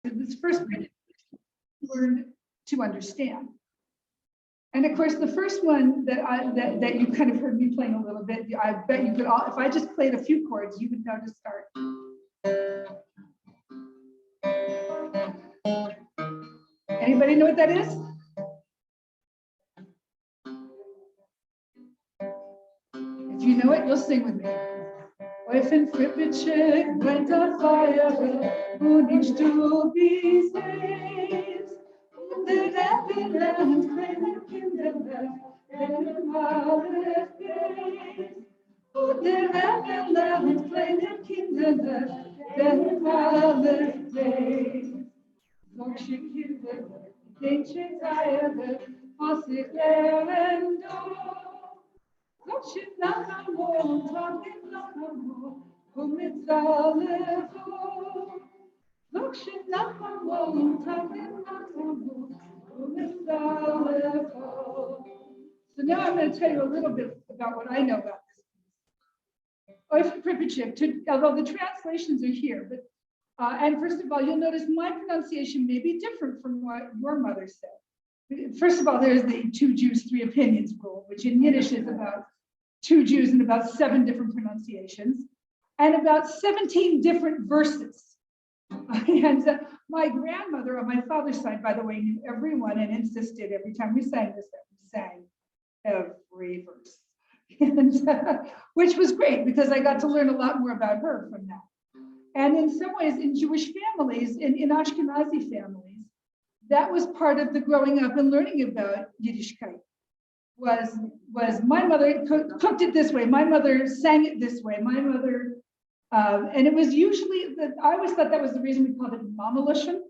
this first grade, learned to understand. And of course, the first one that you kind of heard me playing a little bit, I bet you could all, if I just played a few chords, you would know to start. Anybody know what that is? If you know it, you'll sing with me. Eufen Frippitschek brennt auf Feuer und nicht du bist es. Und der Rebbe lernt kleine Kinder, werden alle fest. Und der Rebbe lernt kleine Kinder, werden alle fest. Solche Kinder, den sie teilen, was sie lernen do. Solche nach am Montag, nach am Montag, komm mit alle vor. Solche nach am Montag, nach am Montag, komm mit alle vor. So now I'm going to tell you a little bit about what I know about this. Eufen Frippitschek, although the translations are here, but and first of all, you'll notice my pronunciation may be different from what your mother said. First of all, there's the 2 Jews, 3 opinions rule, which in Yiddish is about 2 Jews and about 7 different pronunciations, and about 17 different verses. And my grandmother on my father's side, by the way, knew everyone and insisted every time we sang this, that we sang every verse. And, which was great because I got to learn a lot more about her from that. And in some ways, in Jewish families, in Ashkenazi families, that was part of the growing up and learning about Yiddishkeit. Was my mother cooked it this way, my mother sang it this way, my mother, and it was usually that I always thought that was the reason we called it Mamalushim,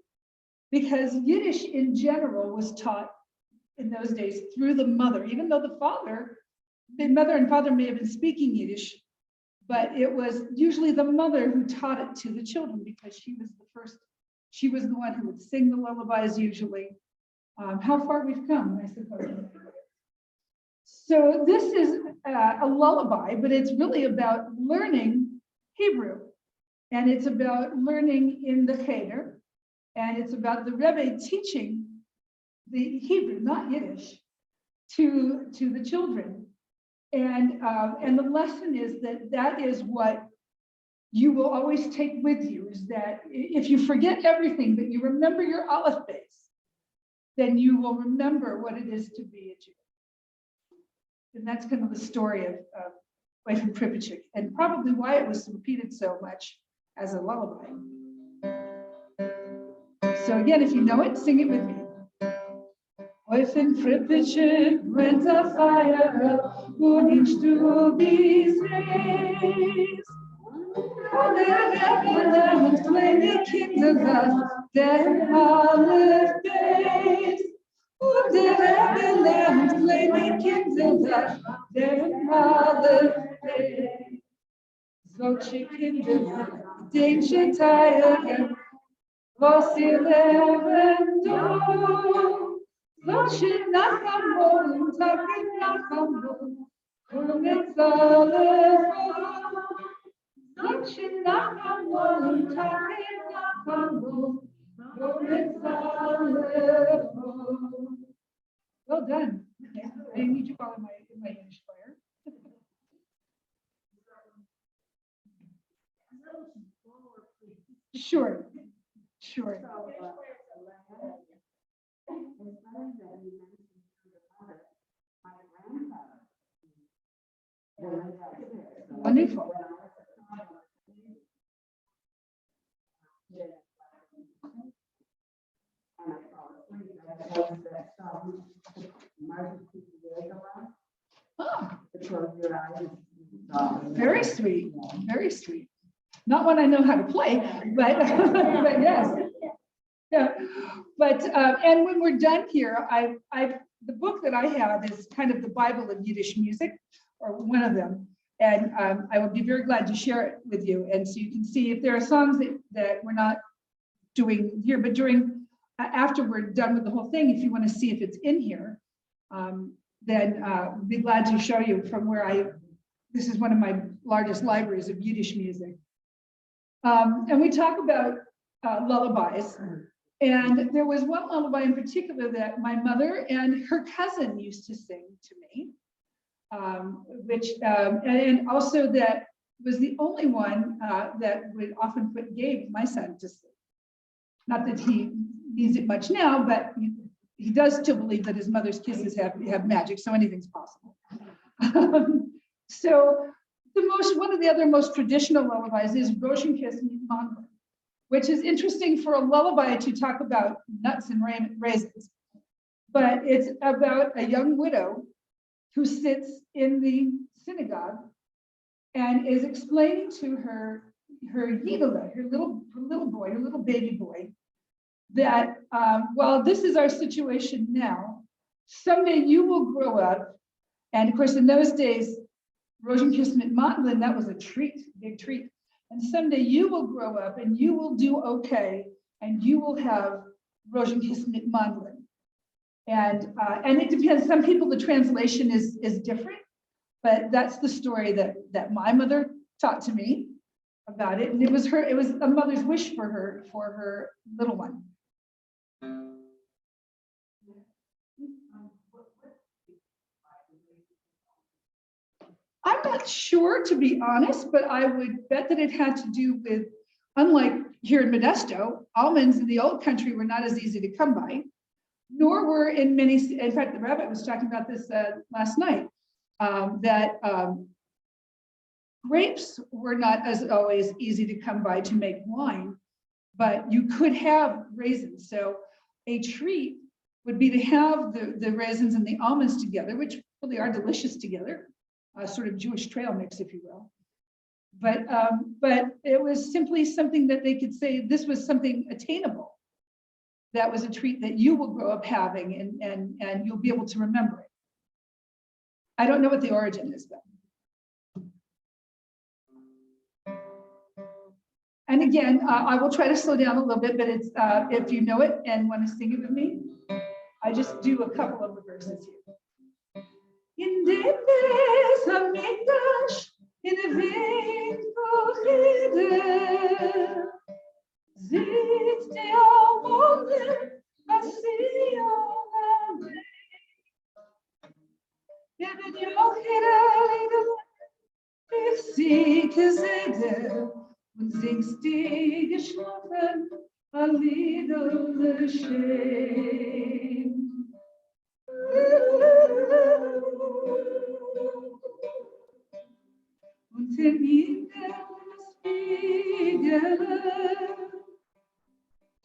because Yiddish in general was taught in those days through the mother, even though the mother and father may have been speaking Yiddish. But it was usually the mother who taught it to the children because she was the one who would sing the lullabies usually. How far we've come, I suppose. So this is a lullaby, but it's really about learning Hebrew. And it's about learning in the Cheder. And it's about the Rebbe teaching the Hebrew, not Yiddish, to the children. And the lesson is that is what you will always take with you, is that if you forget everything, but you remember your Aleph base, then you will remember what it is to be a Jew. And that's kind of the story of Eufen Frippitschek, and probably why it was repeated so much as a lullaby. So again, if you know it, sing it with me. Eufen Frippitschek brennt auf Feuer und nicht du bist es. Und der Rebbe lernt kleine Kinder was, der alle fest. Und der Rebbe lernt kleine Kinder was, der alle fest. Solche Kinder, den sie teilen, was sie lernen do. Solche nach am Montag, nach am Montag, komm jetzt alle vor. Solche nach am Montag, nach am Montag, komm jetzt alle vor. Well done. I need you all in my Yiddish choir. Sure. Wonderful. Oh, very sweet, very sweet. Not one I know how to play, but, but yes. Yeah, but and when we're done here, the book that I have is kind of the Bible of Yiddish music, or one of them, and I will be very glad to share it with you. And so you can see if there are songs that we're not doing here, but after we're done with the whole thing, if you want to see if it's in here, then I'll be glad to show you from where this is one of my largest libraries of Yiddish music. And we talk about lullabies. And there was one lullaby in particular that my mother and her cousin used to sing to me, and also that was the only one that would often put Gabe, my son, to sleep. Not that he needs it much now, but he does still believe that his mother's kisses have magic, so anything's possible. So one of the other most traditional lullabies is Rosenkissment Mandel, which is interesting for a lullaby to talk about nuts and raisins. But it's about a young widow who sits in the synagogue and is explaining to her Yiddish, her little boy, her little baby boy, that while this is our situation now, someday you will grow up. And of course, in those days, Rosenkissment Mandel, that was a treat, big treat. And someday you will grow up and you will do okay, and you will have Rosenkissment Mandel. And it depends. Some people, the translation is different, but that's the story that my mother taught to me about it. And it was a mother's wish for her little one. I'm not sure, to be honest, but I would bet that it had to do with, unlike here in Modesto, almonds in the old country were not as easy to come by, nor were in fact, the rabbi was talking about this last night, that grapes were not as always easy to come by to make wine, but you could have raisins. So a treat would be to have the raisins and the almonds together, which really are delicious together. A sort of Jewish trail mix, if you will. But it was simply something that they could say this was something attainable. That was a treat that you will grow up having, and you'll be able to remember it. I don't know what the origin is, though. And again, I will try to slow down a little bit, but it's if you know it and want to sing it with me, I just do a couple of the verses here. In dem Beis HaMikdash, in der Winkelchide, sitzt der Almonen, Basion der wird Jochide, ich siege Seide, und singst die geschlafen, a Lieder schön. Und in jedem Spiegel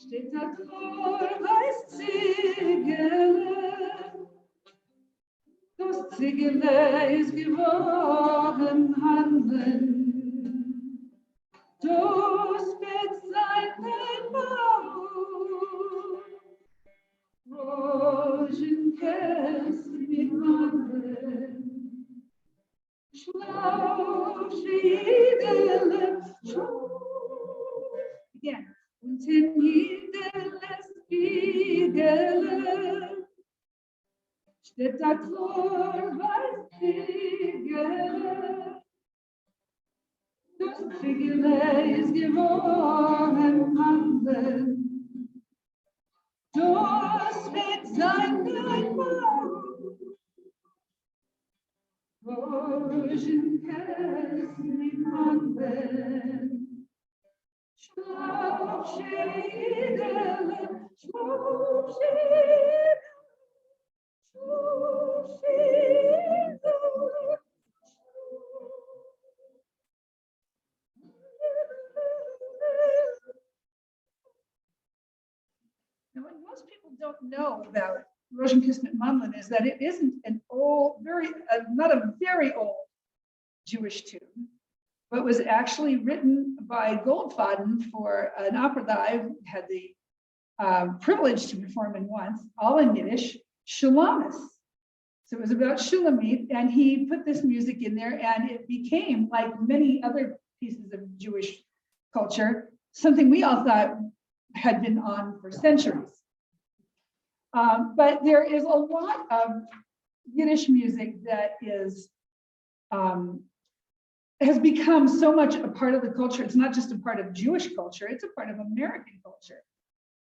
steht das weiß Ziegel. Das Ziegel ist geworden Handeln. Das wird sein Bau. Rosenkissment Mandel. Again, und in jedem Spiegel steht das weiß Ziegel. Das Ziegel ist geworden Handeln. Das wird sein Bau. Rosenkissment Mandel. Schlaf, Schiedele, schlaf, Schiedele, schlaf, Schiedele. Now, what most people don't know about Rosenkissment Mandel is that it isn't an old, not a very old Jewish tune, but was actually written by Goldfaden for an opera that I had the privilege to perform in once, all in Yiddish, Shulamis. So it was about Shulamit, and he put this music in there, and it became, like many other pieces of Jewish culture, something we all thought had been on for centuries. But there is a lot of Yiddish music that is has become so much a part of the culture. It's not just a part of Jewish culture, it's a part of American culture.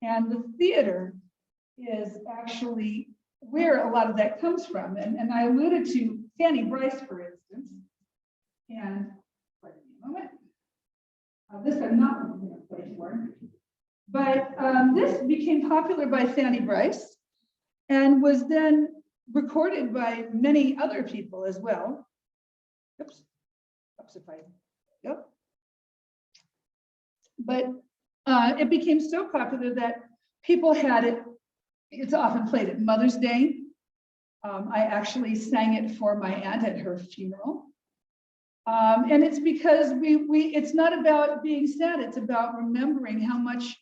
And the theater is actually where a lot of that comes from. And I alluded to Fanny Brice, for instance. And pardon me a moment. This I'm not going to play for. But this became popular by Fanny Brice and was then recorded by many other people as well. Oops. Yep. But it became so popular that people had it. It's often played at Mother's Day. I actually sang it for my aunt at her funeral. And it's because it's not about being sad, it's about remembering how much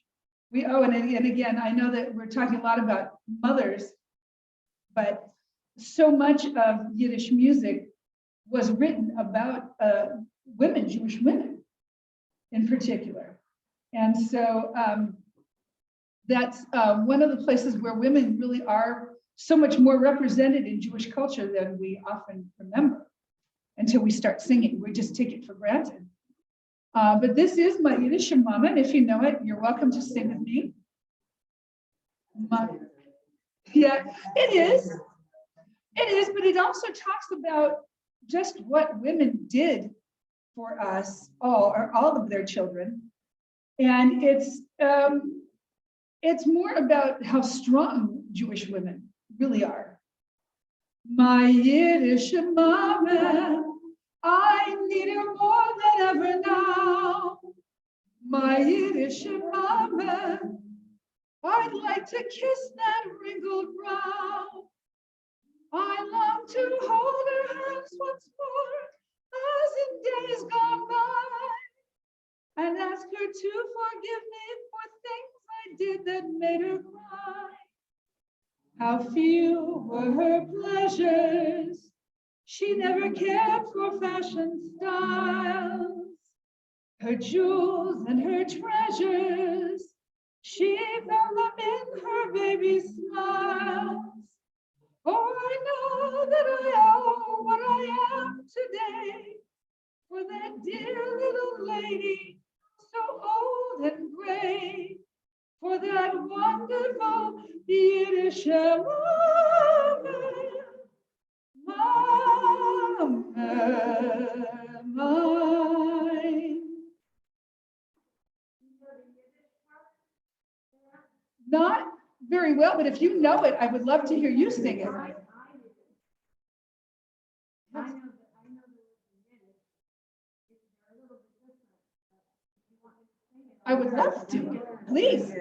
we owe. And again, I know that we're talking a lot about mothers, but so much of Yiddish music was written about women, Jewish women in particular. And so that's one of the places where women really are so much more represented in Jewish culture than we often remember until we start singing. We just take it for granted. But this is my Yiddish mama, and if you know it, you're welcome to sing with me. Yeah, it is. It is, but it also talks about just what women did for us all, or all of their children. And it's more about how strong Jewish women really are. My Yiddish mama, I need her more than ever now. My Yiddish mama, I'd like to kiss that wrinkled brow. I long to hold her hands once more, as in days gone by, and ask her to forgive me for things I did that made her cry. How few were her pleasures. She never cared for fashion styles. Her jewels and her treasures, she found them in her baby's smiles. Oh, I know that I owe what I am today for that dear little lady, so old and gray, for that wonderful Yiddish mama, mine. Not very well, but if you know it, I would love to hear you sing it. I would love to, please.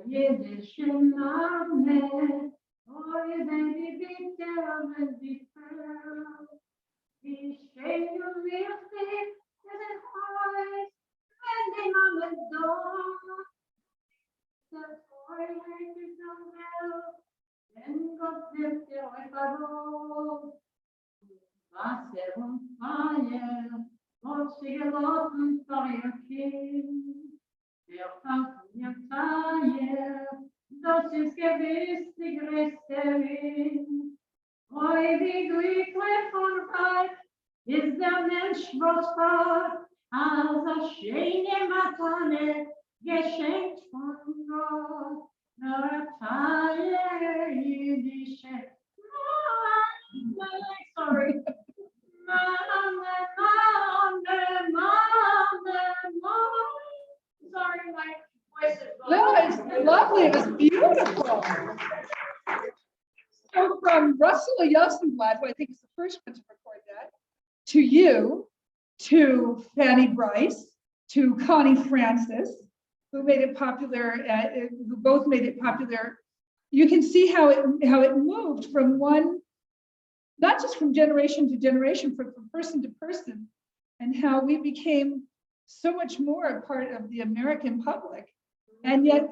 Yiddish Mame, oh, you baby, be down and be proud. Be straight to real thing, and it hard, and they mama door. The boy like to come out, then go flip the white Wasser und Feuer, und sie gelaufen vor ihr Kind. Der Kampf mir Feier, das ist gewiss die größte Wind. Oi, wie glücklich und reich ist der Mensch, was fort, als eine schöne Matane, geschenkt von Gott. Nur Feier, jüdische, sorry. Sorry, my voice is gone. No, it's lovely. It was beautiful. So from Russell Yosenblatt, who I think is the first one to record that, to you, to Fanny Brice, to Connie Francis, who made it popular, who both made it popular. You can see how it moved from one, not just from generation to generation, but from person to person, and how we became so much more a part of the American public. And yet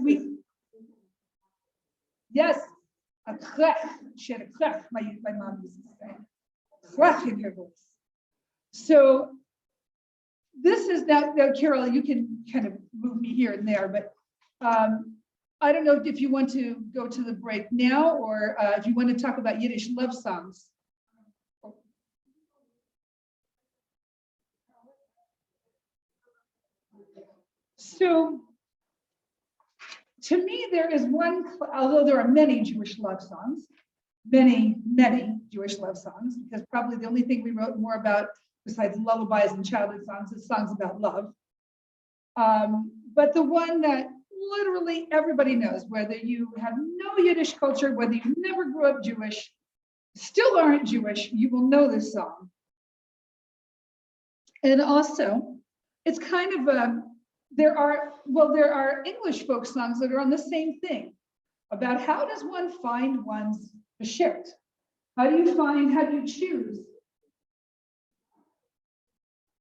yes, a klech, she had a klech, my mom used to say, klech in her voice. So this is now, Carol, you can kind of move me here and there, but I don't know if you want to go to the break now or if you want to talk about Yiddish love songs. So to me, there is one, although there are many Jewish love songs, many Jewish love songs, because probably the only thing we wrote more about besides lullabies and childhood songs is songs about love. But the one that literally everybody knows, whether you have no Yiddish culture, whether you never grew up Jewish, still aren't Jewish, you will know this song. And also, it's kind of there are English folk songs that are on the same thing about how does one find one's beshert? How do you choose?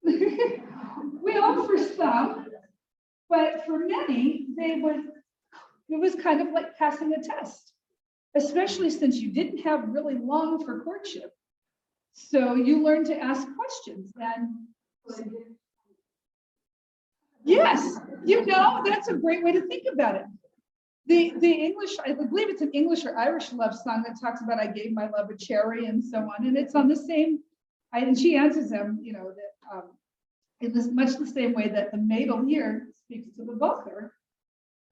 We offer some, but for many, it was kind of like passing a test, especially since you didn't have really long for courtship. So you learn to ask questions and yes, that's a great way to think about it. The English, I believe it's an English or Irish love song that talks about I gave my love a cherry and so on. And it's on the same, and she answers them, that in this much the same way that the maidel here speaks to the bocher.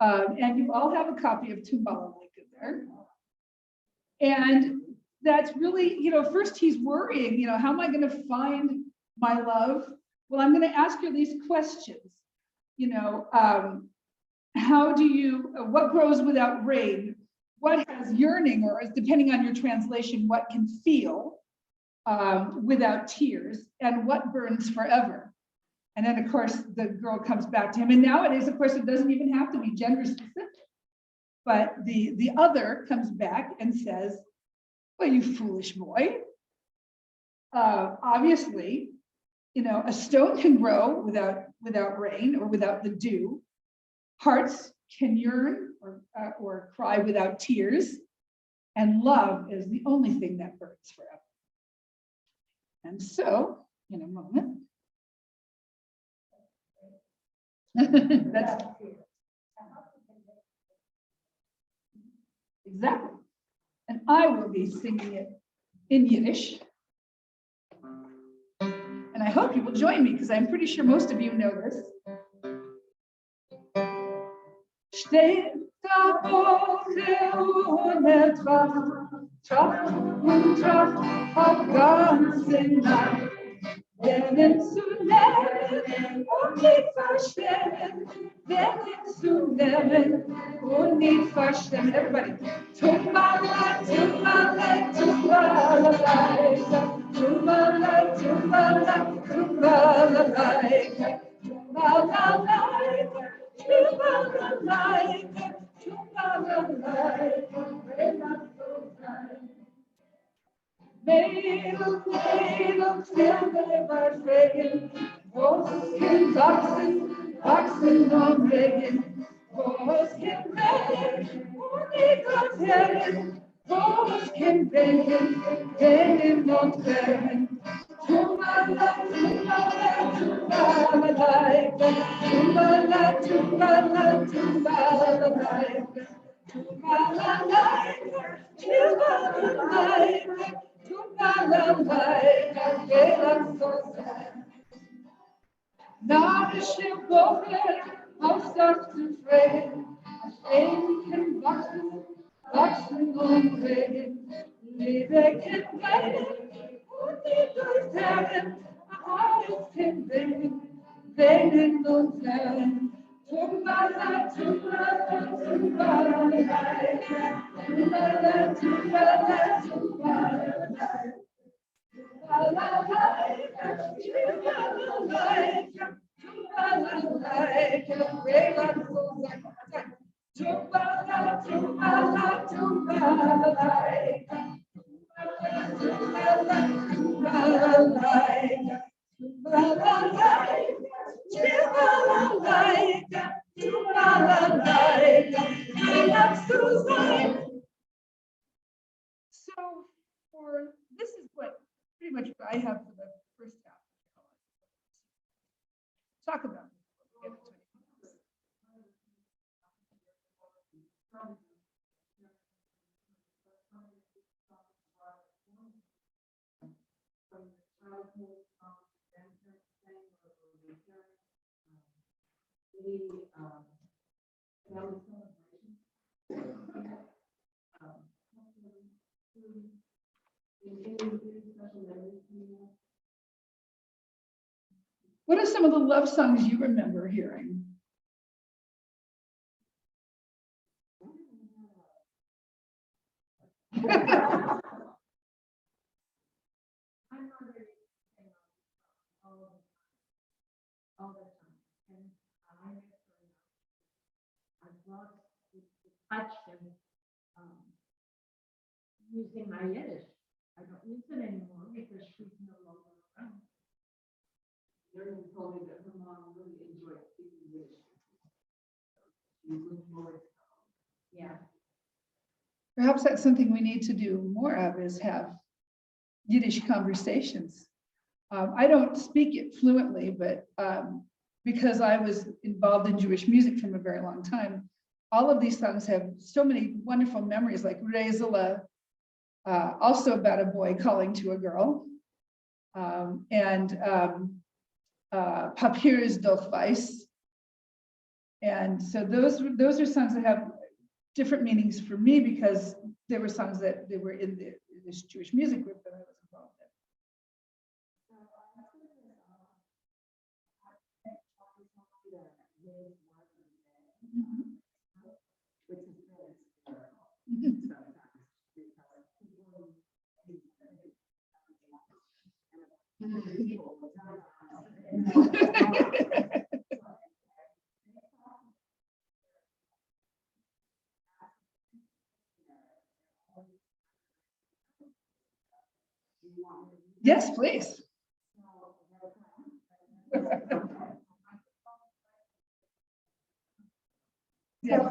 And you all have a copy of Tumbala Lake there. And that's really, first he's worrying, how am I going to find my love? Well, I'm going to ask you these questions. What grows without rain? What has yearning, or depending on your translation, what can feel without tears? And what burns forever? And then, of course, the girl comes back to him. And nowadays, of course, it doesn't even have to be gender specific. But the other comes back and says, well, you foolish boy. Obviously, a stone can grow without rain or without the dew. Hearts can yearn or cry without tears. And love is the only thing that burns forever. And so, in a moment, that's exactly. And I will be singing it in Yiddish. And I hope you will join me because I'm pretty sure most of you know this. Steht der Boche und Tracht und Tracht auf ganze Nacht. Lernen zu lernen und nicht verstehen. Lernen zu lernen und nicht verstehen. Everybody. Tumbala, tumbala, tumbala, tumbala, tumbala, tumbala, Mädel, Silber verfegen, Bosken wachsen und regen, Bosken brechen und Niklas herren, Bosken brechen, brechen und brechen. Tumbala, tumbala, tumbala, tumbala, tumbala, tumbala, Nordische Woche, Hausdach zufrieden, Stehen wachsen und regen, Leben weinen und die Durchherren, alles kann weinen und herren. Tumbala, tumbala, tumbala, tumbala, tumbala, tumbala. So this is what pretty much what I have for the first half. Talk about it. What are some of the love songs you remember hearing? All the time. And I love to touch and using my Yiddish. I don't use it anymore because she's no longer around. Miriam told me that her mom really enjoyed speaking Yiddish. She was more. Yeah. Perhaps that's something we need to do more of, is have Yiddish conversations. I don't speak it fluently, but because I was involved in Jewish music from a very long time, all of these songs have so many wonderful memories, like Rezela, also about a boy calling to a girl, and Papier is doch weiß. And so those are songs that have different meanings for me, because they were songs that they were in this Jewish music group that I was involved in. Yes, please. Yes.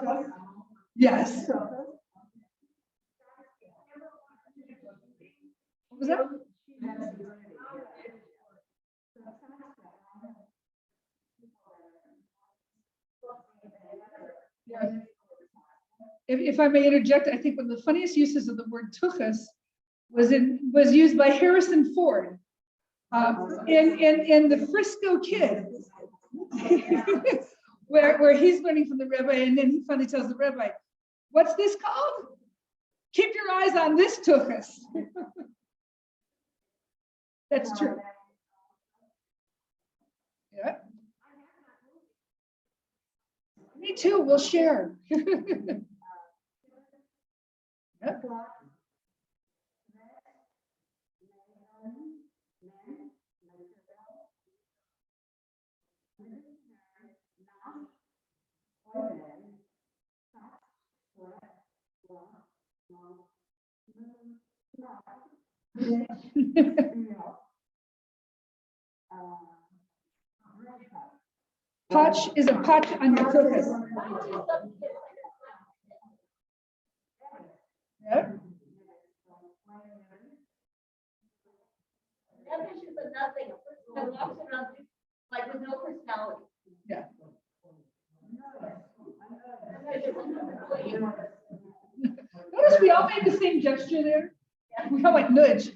Yes. What was that? If I may interject, I think one of the funniest uses of the word tuchus was used by Harrison Ford in the Frisco Kid, where he's learning from the rabbi, and then he finally tells the rabbi, "What's this called? Keep your eyes on this tuchus." That's true. Yeah. Me too. We'll share. Yep. Potch is a potch on your tuchus. Yeah. Nothing. Like with no personality. Yeah. Notice we all made the same gesture there. We all like nudge.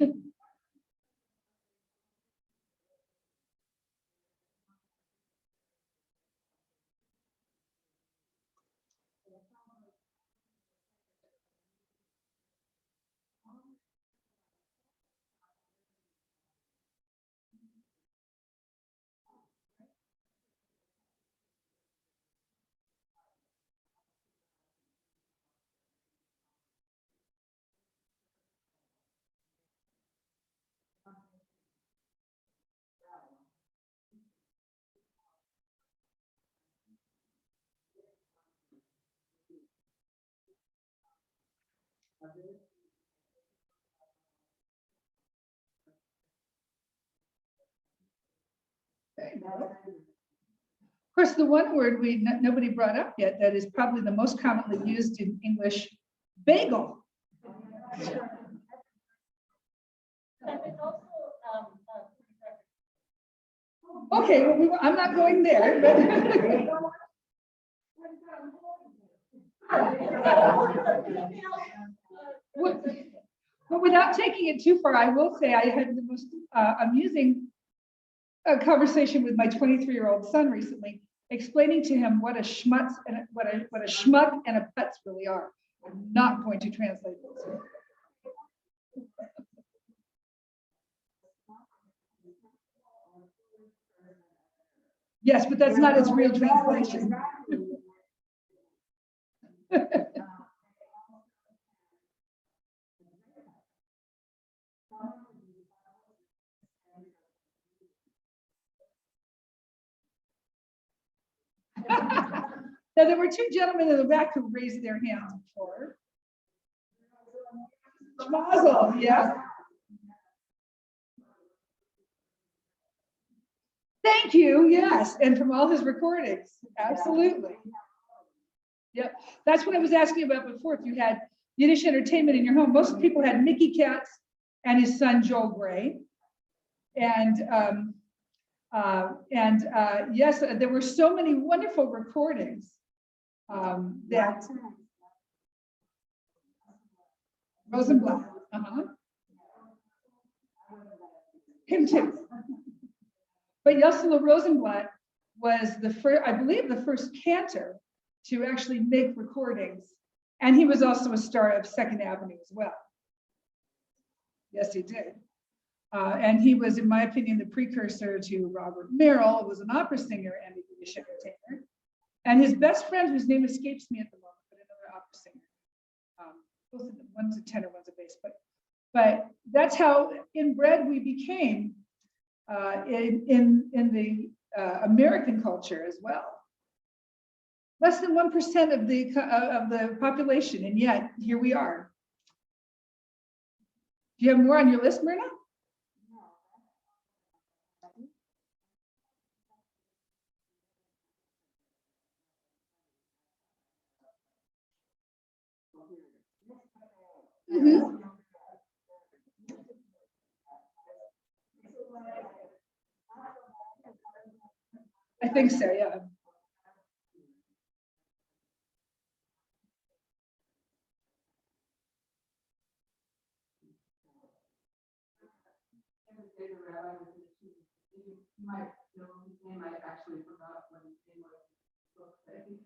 Of course, the one word nobody brought up yet that is probably the most commonly used in English, bagel. Okay, well, I'm not going there. But without taking it too far, I will say I had the most amusing conversation with my 23-year-old son recently, explaining to him what a schmutz and what a schmuck and a putz really are. I'm not going to translate those here. Yes, but that's not its real translation. Now, there were two gentlemen in the back who raised their hands before. Schmazel, yeah. Thank you, yes, and from all his recordings, absolutely. Yep, that's what I was asking about before, if you had Yiddish entertainment in your home. Most people had Mickey Katz and his son Joel Gray. And yes, there were so many wonderful recordings that Rosenblatt, him too. But Yossela Rosenblatt was the first, I believe, the first cantor to actually make recordings. And he was also a star of Second Avenue as well. Yes, he did. And he was, in my opinion, the precursor to Robert Merrill, who was an opera singer and a Yiddish entertainer. And his best friend, whose name escapes me at the moment, but another opera singer. Both of them, one's a tenor, one's a bass. But that's how inbred we became in the American culture as well. Less than 1% of the population, and yet here we are. Do you have more on your list, Myrna? Mm-hmm. I think so, yeah. You might know his name. I actually forgot what his name was. But he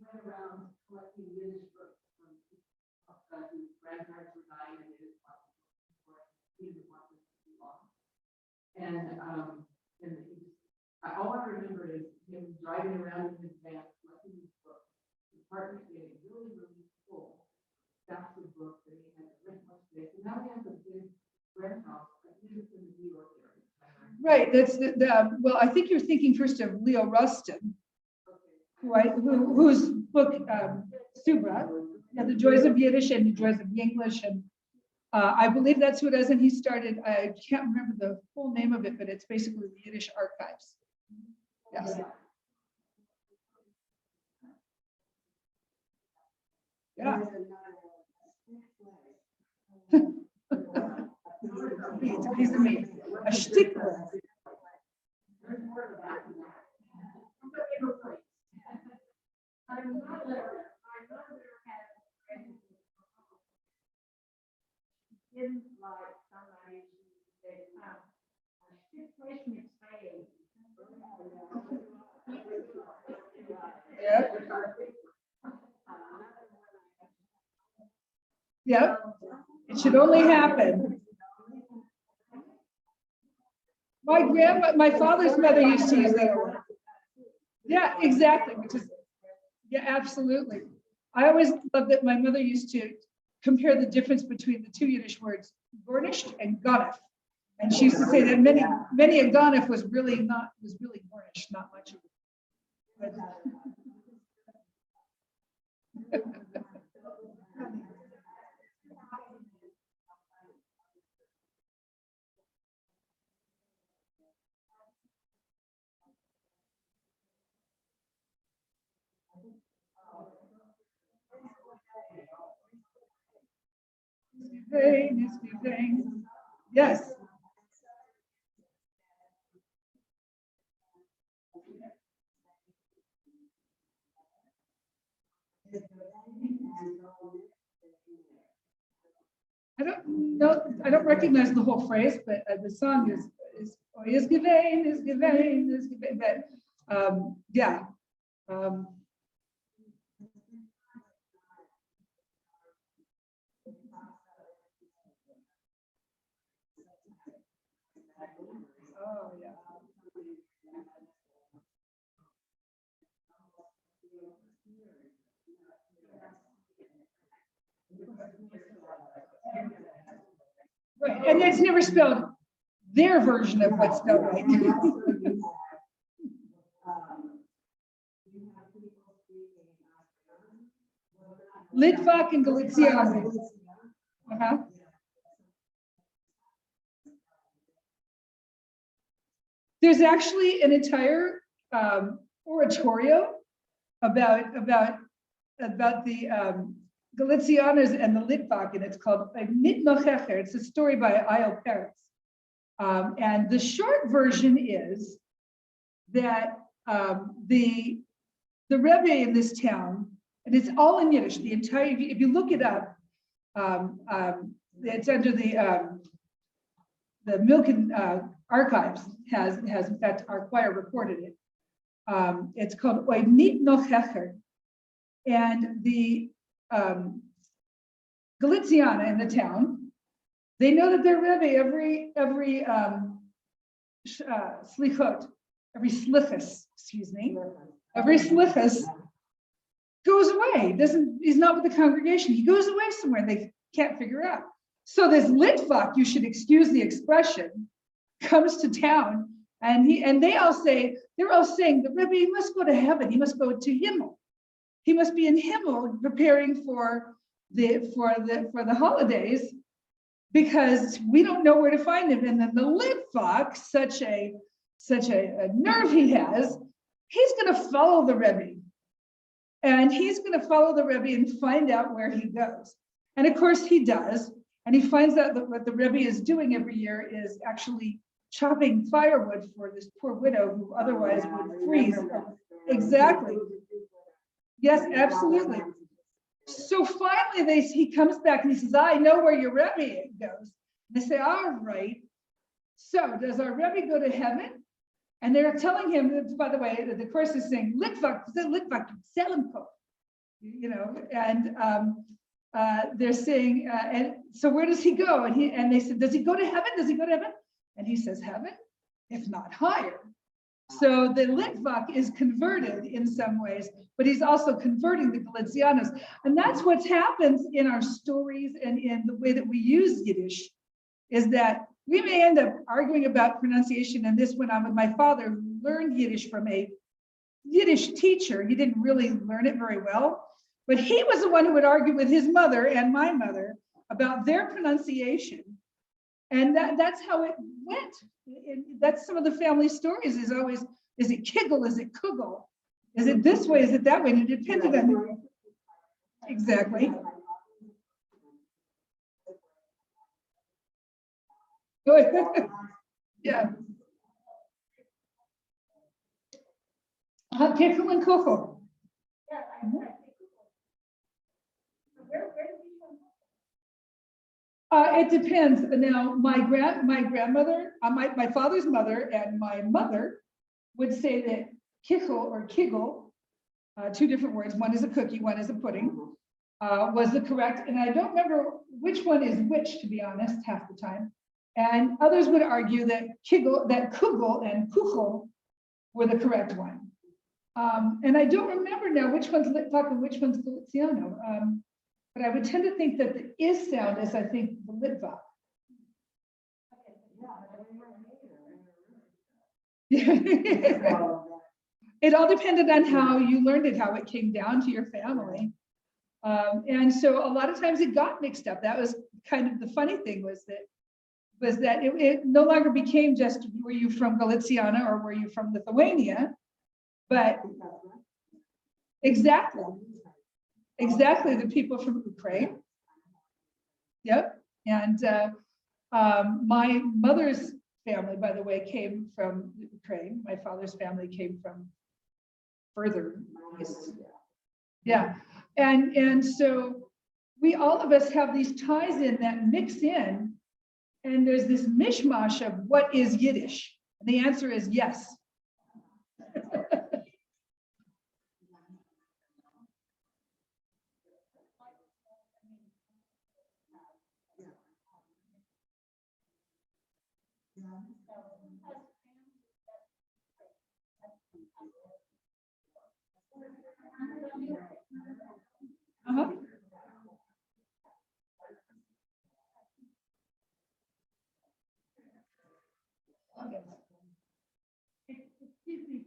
went around collecting Yiddish books when his grandparents were dying and Yiddish books before he didn't want this to be long. And all I remember is him driving around in his van collecting these books. His apartment getting really, really full. Stacks of books that he had written much space. And now he has a big rent house. I think it's in the New York area. Right, that's well, I think you're thinking first of Leo Rustin, whose book, Subra, The Joys of Yiddish and the Joys of English, and I believe that's who it is, and he started, I can't remember the full name of it, but it's basically the Yiddish archives. Yes. Yeah. It's a piece of meat. A stickler. Didn't like somebody to say, Yep. Yep. It should only happen. My father's mother used to use that word. Yeah, exactly. Which is, yeah, absolutely. I always loved that my mother used to compare the difference between the two Yiddish words, garnished and ganef. And she used to say that many a ganef was really garnished, not much of it. Yes. I don't know, I don't recognize the whole phrase, but the song is given, but yeah. Oh yeah. Right, and it's never spelled their version of what's spelled right. Litvak and Galiciano. There's actually an entire oratorio about the Galicianos and the Litvak, and it's called Mit Nochecher. It's a story by Io Peretz. And the short version is that the Rebbe in this town, and it's all in Yiddish, the entire, if you look it up, it's under the Milken archives has in fact our choir recorded it. It's called Oy Nit Nochecher. And the Galiciana in the town, they know that their Rebbe every slichot, every slichus, excuse me, every slichus goes away. He's not with the congregation. He goes away somewhere and they can't figure out. So this Litvak, you should excuse the expression, comes to town and they're all saying the Rebbe, he must go to heaven. He must go to Himmel. He must be in Himmel preparing for the holidays because we don't know where to find him. And then the Litvak, such a nerve he has, he's going to follow the Rebbe. And he's going to follow the Rebbe and find out where he goes. And of course he does. And he finds out that what the Rebbe is doing every year is actually chopping firewood for this poor widow who otherwise would freeze. Exactly. Yes, absolutely. So finally he comes back and he says, I know where your Rebbe goes. And they say, all right. So does our Rebbe go to heaven? And they're telling him, by the way, the chorus is saying, Litvak, Selimko, and they're saying, and so where does he go? And they said, does he go to heaven? Does he go to heaven? And he says, heaven, if not higher. So the Litvak is converted in some ways, but he's also converting the Galicianos. And that's what happens in our stories and in the way that we use Yiddish, is that we may end up arguing about pronunciation. And this went on with my father, who learned Yiddish from a Yiddish teacher. He didn't really learn it very well, but he was the one who would argue with his mother and my mother about their pronunciation. And that's how it went. That's some of the family stories is always, is it Kiggle? Is it Kugel? Is it this way? Is it that way? And it depended on, exactly. Yeah. Kiggle and Kugel. It depends. Now, my grandmother, my father's mother, and my mother would say that kichel or kiggle, two different words. One is a cookie, one is a pudding, was the correct. And I don't remember which one is which, to be honest, half the time. And others would argue that kugel and kuchel were the correct one. And I don't remember now which one's Litvak and which one's Galiciano. But I would tend to think that the is sound is, I think, the Litvak. It all depended on how you learned it, how it came down to your family. And so a lot of times it got mixed up. That was kind of the funny thing, was that it no longer became just, were you from Galiciana or were you from Lithuania? But exactly, the people from Ukraine. Yep. And my mother's family, by the way, came from Ukraine. My father's family came from further east. Yeah. And so we all of us have these ties in that mix in, and there's this mishmash of what is Yiddish. And the answer is yes. Uh-huh. Excuse me,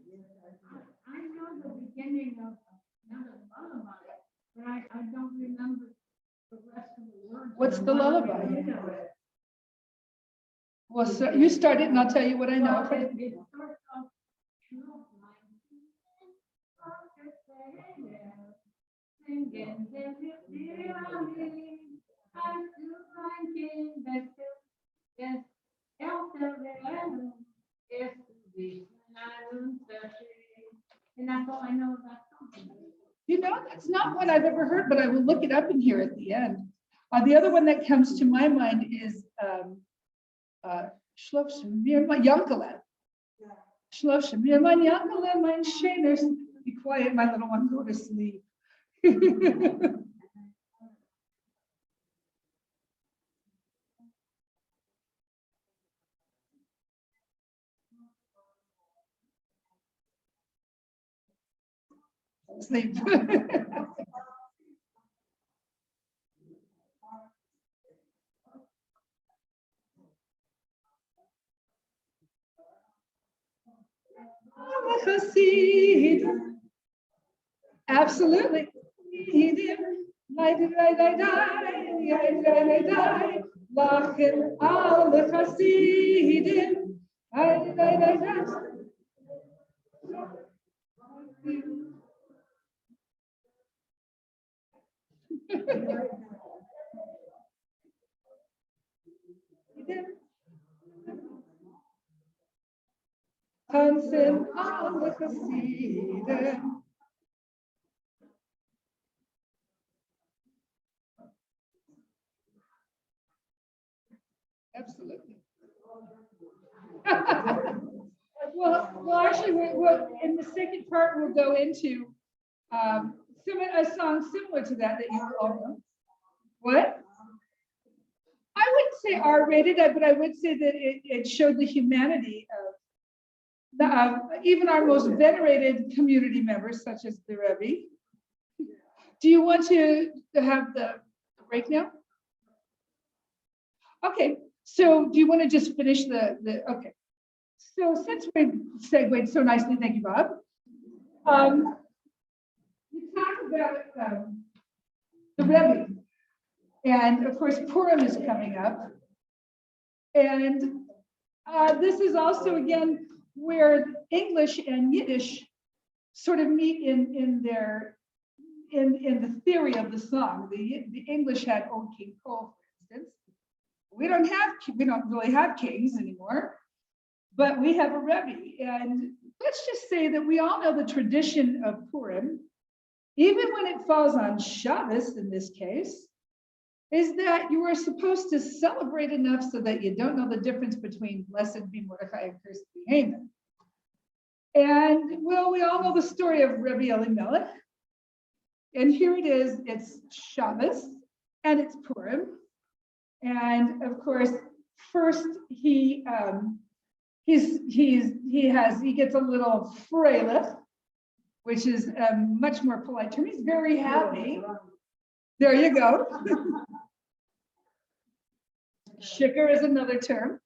I know the beginning of another lullaby, but I don't remember the rest of the words. What's the lullaby? Well, so you start it and I'll tell you what I know. Well, it starts off, singing, I'm still thinking that yes, and that's all I know about something. You know, that's not one I've ever heard, but I will look it up and hear at the end. The other one that comes to my mind is Shlofshem Mirman Yankele. Shlofshem Mirman Yankele, mein Schöners. Be quiet, my little one, go to sleep. Sleep. Absolutely. Lachen alle Chassidim. Tanzen alle Chassidim. Absolutely. Well, actually, we're in the second part, we'll go into a song similar to that you all know. What? I wouldn't say R-rated, but I would say that it showed the humanity of even our most venerated community members, such as the Rebbe. Do you want to have the break now? Okay, so do you want to just finish okay. So since we segued so nicely, thank you, Bob. We talked about the Rebbe, and of course Purim is coming up, and this is also again where English and Yiddish sort of meet in the theory of the song. The English had Old King Cole, for instance. We don't really have kings anymore, but we have a Rebbe. And let's just say that we all know the tradition of Purim, even when it falls on Shabbos in this case, is that you are supposed to celebrate enough so that you don't know the difference between blessed be Mordechai and cursed be Haman. And well, we all know the story of Rebbe Elimelech. And here it is, it's Shabbos and it's Purim. And of course, first he gets a little freilich, which is a much more polite term. He's very happy. There you go. Shikar is another term.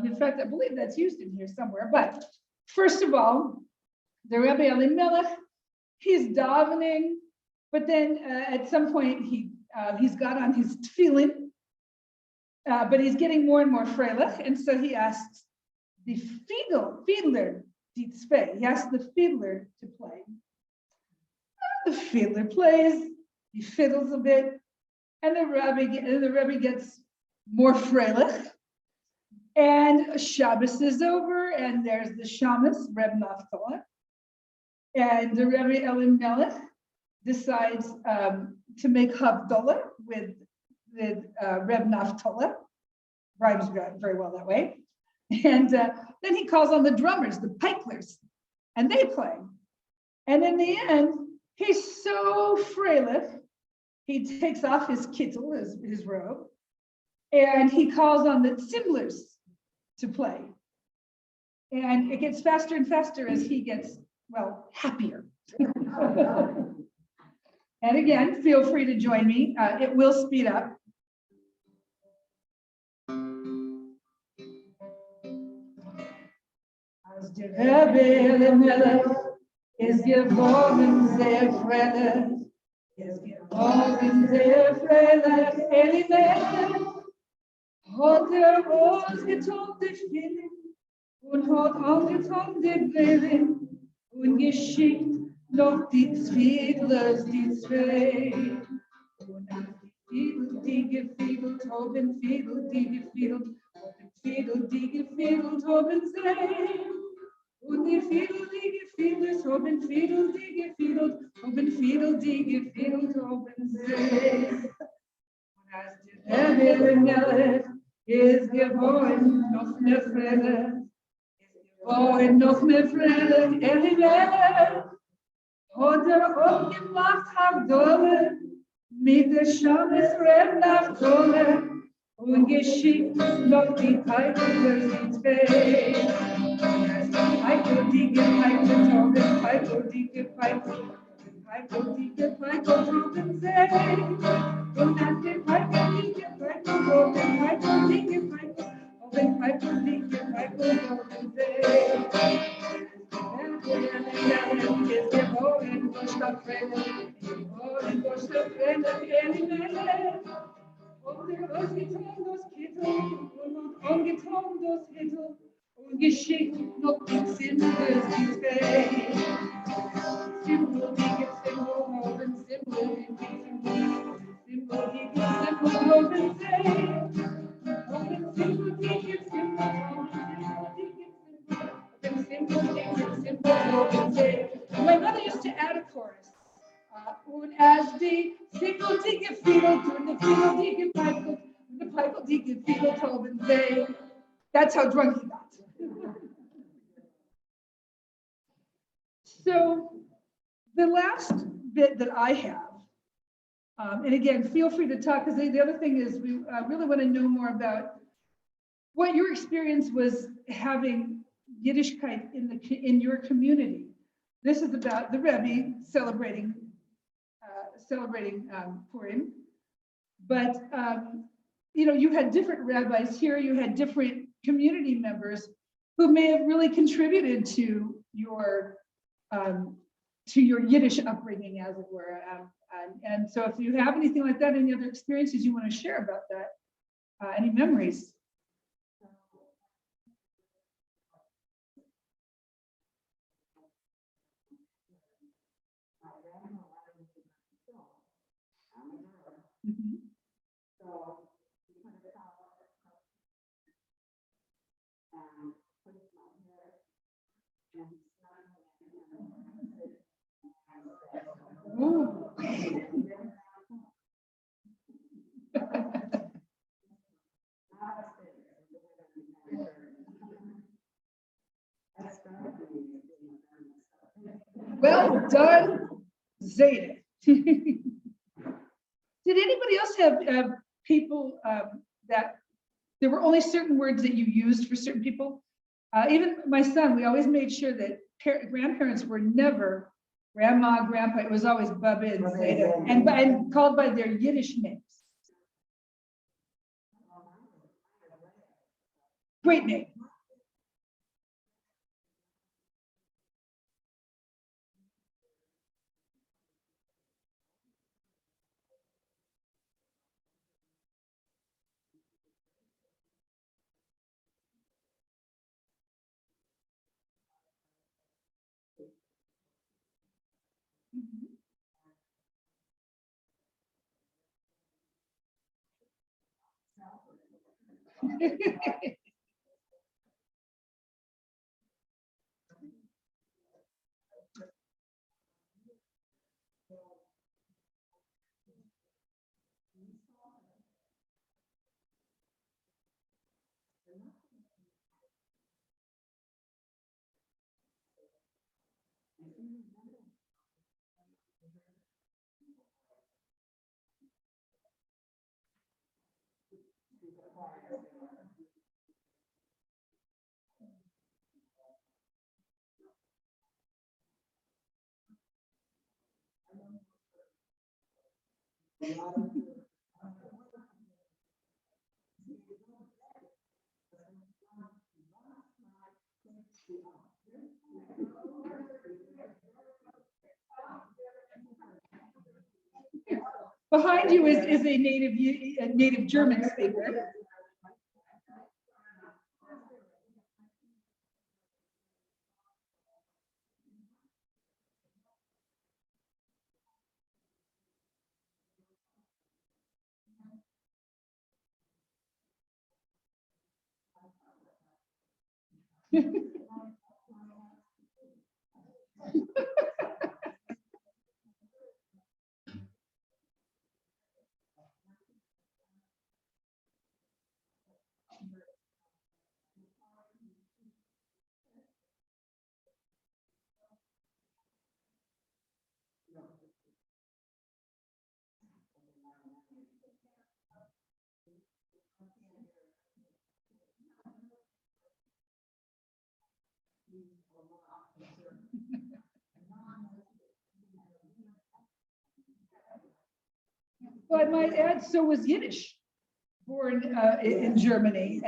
In fact, I believe that's used in here somewhere. But first of all, the Rebbe Elimelech, he's davening, but then at some point he's got on his tefillin, but he's getting more and more freilich, and so he asks the fiddler, he asks the fiddler to play. The fiddler plays, he fiddles a bit, and the Rebbe gets more freilich, and Shabbos is over, and there's the Shamus, Reb Naftali, and the Rebbe Elimelech decides to make Havdalah with Reb Naftali. Rhymes very well that way. And then he calls on the drummers, the piklers, and they play. And in the end, he's so freilich, he takes off his kittel, his robe, and he calls on the cymbals to play. And it gets faster and faster as he gets, well, happier. And again, feel free to join me. It will speed up. Als der Rebbe Melech ist geworden sehr freilich, ist geworden sehr freilich, Elimelech hat ausgetan die Stillen und hat angetan die Brillen und geschickt noch die Zwiebeln, die zwei. Und als die Fiedel, die gefiedelt haben, Fiedel, die gefiedelt, Fiedel, die gefiedelt haben, sie. Und die Fiedel, die gefiedelt haben, Fiedel, die gefiedelt haben, Fiedel, die gefiedelt haben, sie. Und als der Melech ist geworden noch mehr Freude, ist noch mehr Freude, Elimelech. Hat aufgemacht Havdalah mit der Schammes Reb Naftali und geschickt noch die Piper, die zwei. Piper, die gepipelt haben, Piper, die gepipelt, Piper, die gepipelt haben, sie. Und nach dem Piper, die gepipelt haben, Piper, die gepipelt haben, Piper, die gepipelt haben, sie. Ist geboren durch das Fremde, geboren durch das Fremde, Elimelech. Und ausgetan das Kittel und angetan das Hittel und geschickt noch die Zimbel, die zwei. Zimbel, die gezimbel haben, Zimbel, die Zimbel, die gezimbel haben, sie. Und Zimbel, die gezimbel haben, my mother used to add a chorus. Und as the single digger fiddle to the fiddle digger pipe, the pipe digger fiddle told and say, that's how drunk he got. So the last bit that I have, and again, feel free to talk, because the other thing is we really want to know more about what your experience was having Yiddishkeit in your community. This is about the Rebbe celebrating Purim, but you know, you had different rabbis here. You had different community members who may have really contributed to your Yiddish upbringing, as it were. And so, if you have anything like that, any other experiences you want to share about that, any memories. Mm-hmm. Ooh. Well done, Zeta. Did anybody else have people that there were only certain words that you used for certain people? Even my son, we always made sure that grandparents were never grandma, grandpa. It was always Baba and Zeta, and called by their Yiddish names. Great name. Behind you is a native German speaker. Well, I might add, so was Yiddish, born in Germany,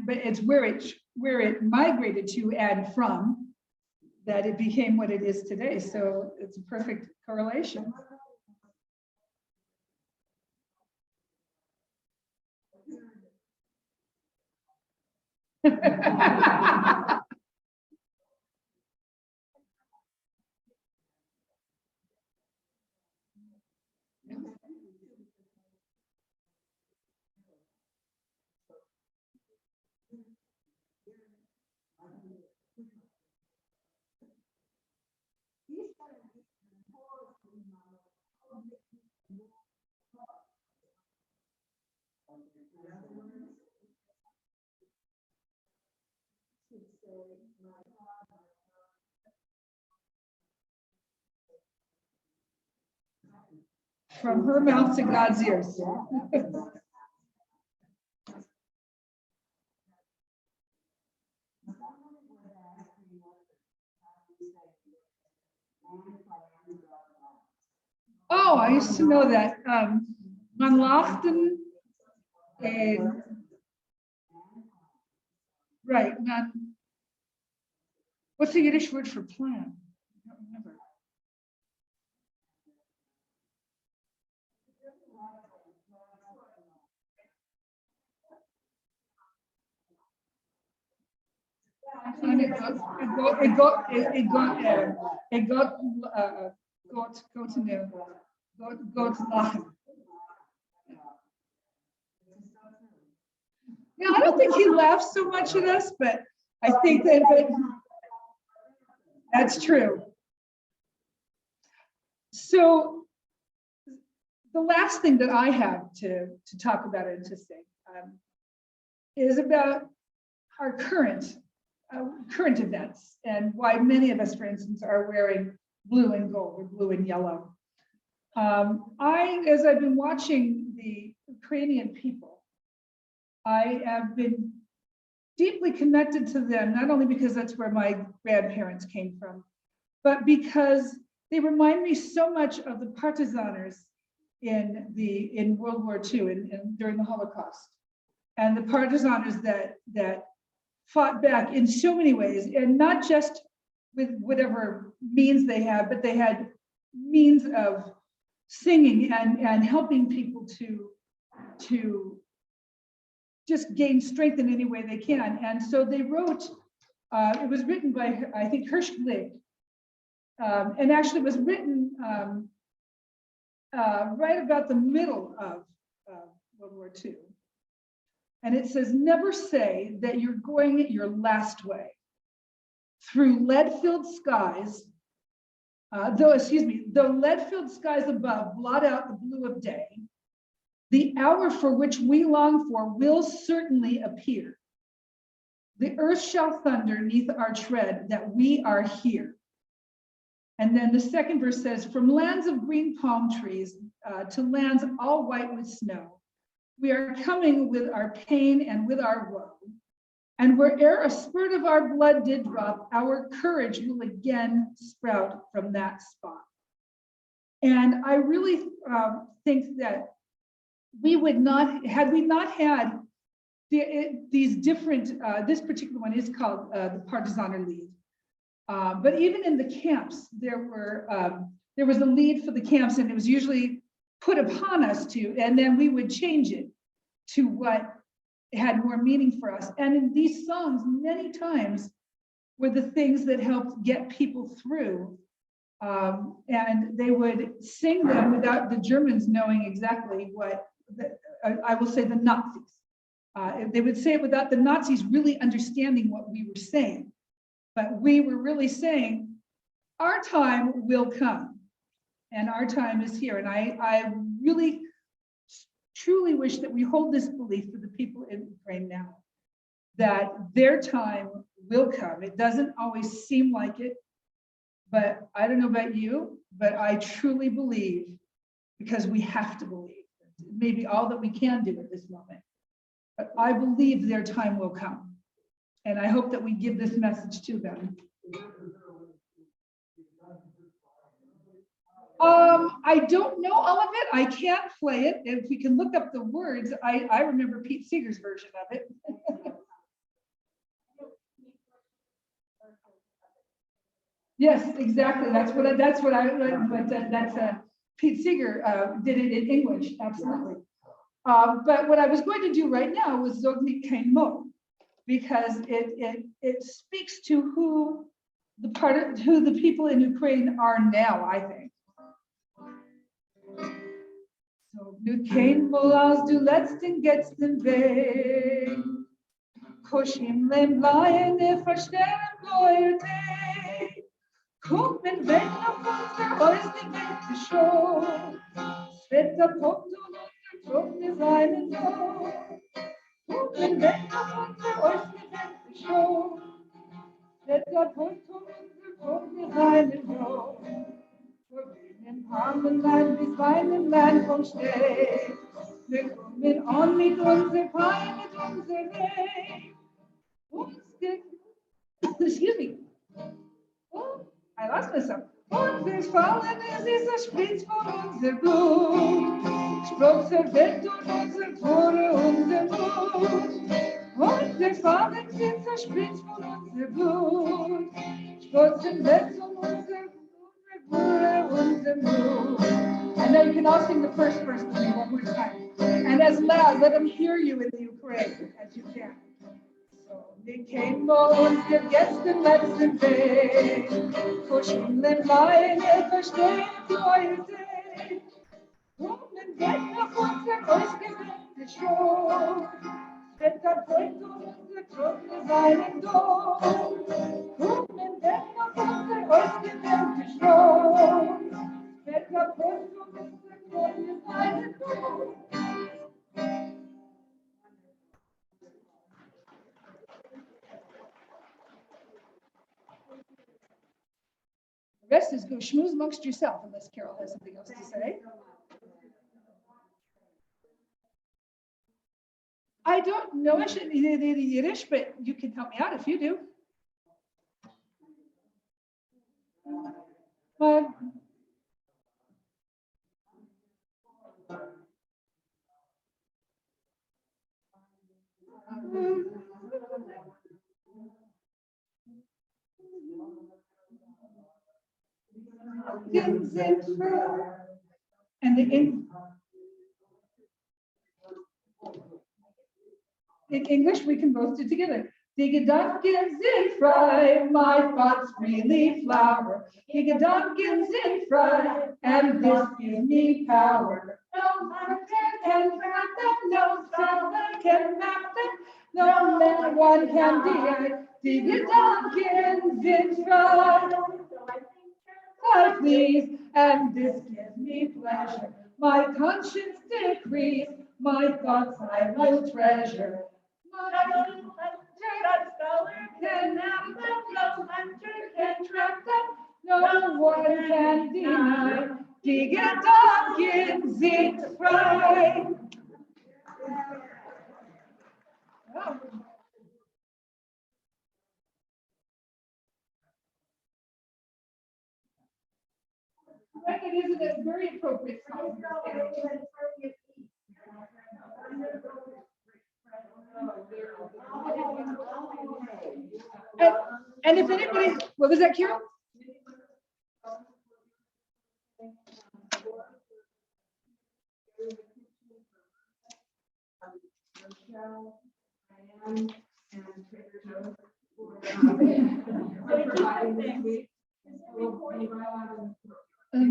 but it's where it migrated to and from that it became what it is today. So it's a perfect correlation. From her mouth to God's ears. Oh, I used to know that. Man lachten, right, what's the Yiddish word for plan? I don't remember. Yeah, I don't think he laughs so much at us, but I think that that's true. So the last thing that I have to talk about and to say is about our current events and why many of us, for instance, are wearing blue and gold or blue and yellow. As I've been watching the Ukrainian people, I have been deeply connected to them, not only because that's where my grandparents came from, but because they remind me so much of the partisans in World War II and during the Holocaust, and the partisans that fought back in so many ways, and not just with whatever means they had, but they had means of singing and helping people to just gain strength in any way they can. And so they wrote, it was written by, I think, Hirschfeld, and actually it was written right about the middle of World War II. And it says, never say that you're going your last way. Through lead-filled skies, though lead-filled skies above blot out the blue of day, the hour for which we long for will certainly appear. The earth shall thunder neath our tread that we are here. And then the second verse says, from lands of green palm trees to lands all white with snow, we are coming with our pain and with our woe. And where'er a spurt of our blood did drop, our courage will again sprout from that spot. And I really think that we would not, had we not had these different, this particular one is called the Partisaner Lead. But even in the camps, there was a lead for the camps, and it was usually put upon us to, and then we would change it to what had more meaning for us. And in these songs, many times were the things that helped get people through. And they would sing them without the Germans knowing exactly what, I will say the Nazis. They would say it without the Nazis really understanding what we were saying. But we were really saying, our time will come, and our time is here. And I really, truly wish that we hold this belief for the people in Ukraine now, that their time will come. It doesn't always seem like it, but I don't know about you, but I truly believe, because we have to believe, maybe all that we can do at this moment, but I believe their time will come. And I hope that we give this message to them. I don't know all of it. I can't play it. If we can look up the words, I remember Pete Seeger's version of it. Yes, exactly. That's Pete Seeger did it in English. Absolutely. But what I was going to do right now was Zognik Kein Mo, because it speaks to who the people in Ukraine are now, I think. So nu kein Mo als du letzten getzten Weg, koshim lem leine verstehen Leute, kommen wenn auf unser Haus die Welt schon, wird der Punkt und unser Trockne seinen Sohn. Kommen wenn auf unser Haus die Welt schon, wird der Punkt und unser Trockne seinen Sohn. In Armenland bis Weinenland vom Steg. Wir kommen an mit unserer Pein, mit unserer Weg. Excuse me. Oh, I lost myself. Und wir fallen, es ist ein Spritz von unser Blut. Sprung zerwirrt durch unsere Tore, unser Mut. Und wir fallen, es ist ein Spritz von unser Blut. Sprung zerwirrt durch unser And now you can all sing the first verse with me one more time. And as loud, let them hear you in the Ukraine as you can. So, wir kämen uns der gestern letzten Weg, kuscheln den Leine, verstehen Leute, kommen weg auf unser ausgewähltes Show. Wetter bringt unser Trockne seinen Dom. Kommen weg auf unser ausgewähltes Show. Wetter bringt unser Trockne seinen Dom. The rest is go schmooze amongst yourself, unless Carol has something else to say. I don't know the Yiddish, but you can help me out if you do. And in English, we can both do together. Die Gedanken sind frei, my thoughts freely flower. Die Gedanken sind frei, and this gives me power. No man can trap them, no someone can map them, no one can deny. Die Gedanken sind frei. I please, and this gives me pleasure. My conscience decrees, my thoughts I will treasure. can have the flow, hunter can trap them, no one can deny. Die Gedanken sind frei. Oh. Right, it is a very appropriate song. And if anybody, what was that, Carol?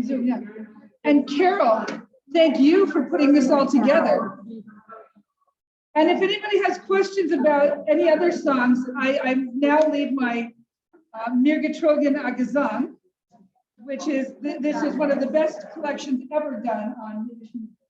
Zoom, yeah. And Carol, thank you for putting this all together. And if anybody has questions about any other songs, I now leave my Mir Getrogen a Gesang, which is, this is one of the best collections ever done on Yiddish music.